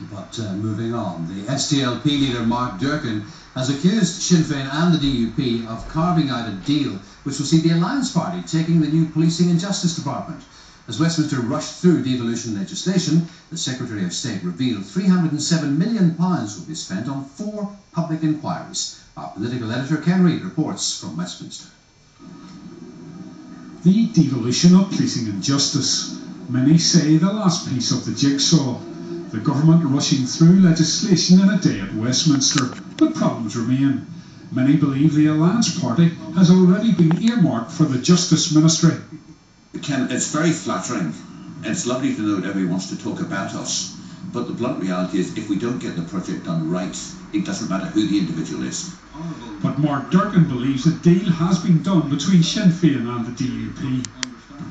But moving on, the SDLP leader Mark Durkan has accused Sinn Fein and the DUP of carving out a deal which will see the Alliance Party taking the new Policing and Justice Department. As Westminster rushed through devolution legislation, the Secretary of State revealed £307 million will be spent on 4 public inquiries. Our political editor Ken Reid reports from Westminster. The devolution of policing and justice. Many say the last piece of the jigsaw. The government rushing through legislation in a day at Westminster, but problems remain. Many believe the Alliance Party has already been earmarked for the Justice Ministry. Ken, it's very flattering. It's lovely to know that everyone wants to talk about us. But the blunt reality is, if we don't get the project done right, it doesn't matter who the individual is. But Mark Durkan believes a deal has been done between Sinn Fein and the DUP.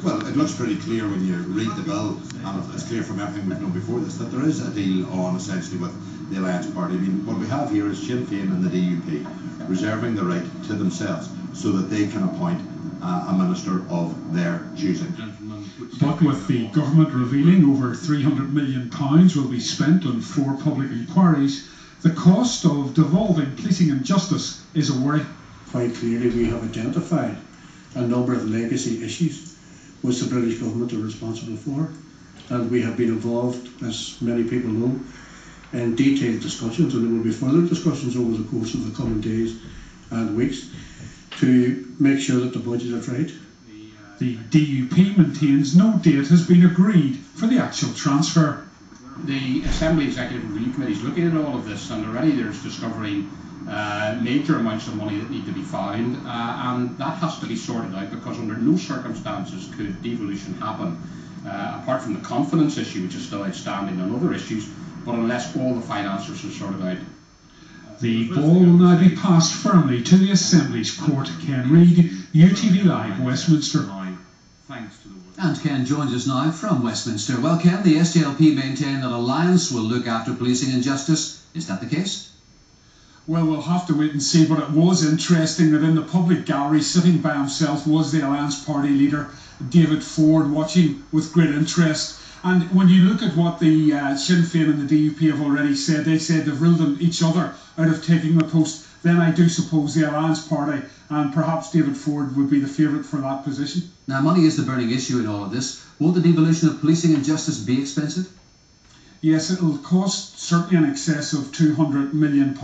Well, it looks pretty clear when you read the bill, and it's clear from everything we've known before this, that there is a deal on essentially with the Alliance Party. I mean, what we have here is Sinn Fein and the DUP reserving the right to themselves so that they can appoint a minister of their choosing. But with the government revealing over £300 million will be spent on 4 public inquiries, the cost of devolving policing and justice is a worry. Quite clearly we have identified a number of legacy issues which the British government are responsible for, and we have been involved, as many people know, in detailed discussions, and there will be further discussions over the course of the coming days and weeks to make sure that the budget is right. The DUP maintains no date has been agreed for the actual transfer. The Assembly Executive Review Committee is looking at all of this, and already there's discovering major amounts of money that need to be found, and that has to be sorted out, because under no circumstances could devolution happen, apart from the confidence issue which is still outstanding on other issues, but unless all the finances are sorted out. The ball will now be passed firmly to the Assembly's court. Ken Reid, UTV Live, Westminster. And Ken joins us now from Westminster. Well, Ken, the SDLP maintain that Alliance will look after policing and justice. Is that the case? Well, we'll have to wait and see, but it was interesting that in the public gallery, sitting by himself, was the Alliance Party leader, David Ford, watching with great interest. And when you look at what the Sinn Féin and the DUP have already said, they said they've ruled each other out of taking the post. Then I do suppose the Alliance Party and perhaps David Ford would be the favourite for that position. Now, money is the burning issue in all of this. Won't the devolution of policing and justice be expensive? Yes, it'll cost certainly in excess of £200 million,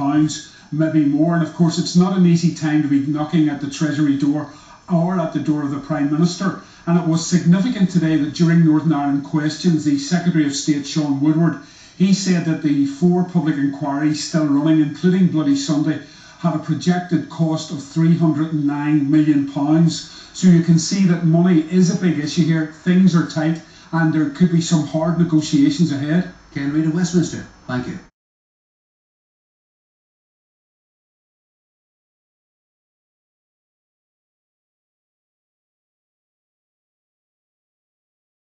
maybe more. And of course, it's not an easy time to be knocking at the Treasury door or at the door of the Prime Minister. And it was significant today that during Northern Ireland Questions, the Secretary of State, Sean Woodward, he said that the 4 public inquiries still running, including Bloody Sunday, have a projected cost of £309 million. So you can see that money is a big issue here. Things are tight, and there could be some hard negotiations ahead. Ken Reid of Westminster, thank you.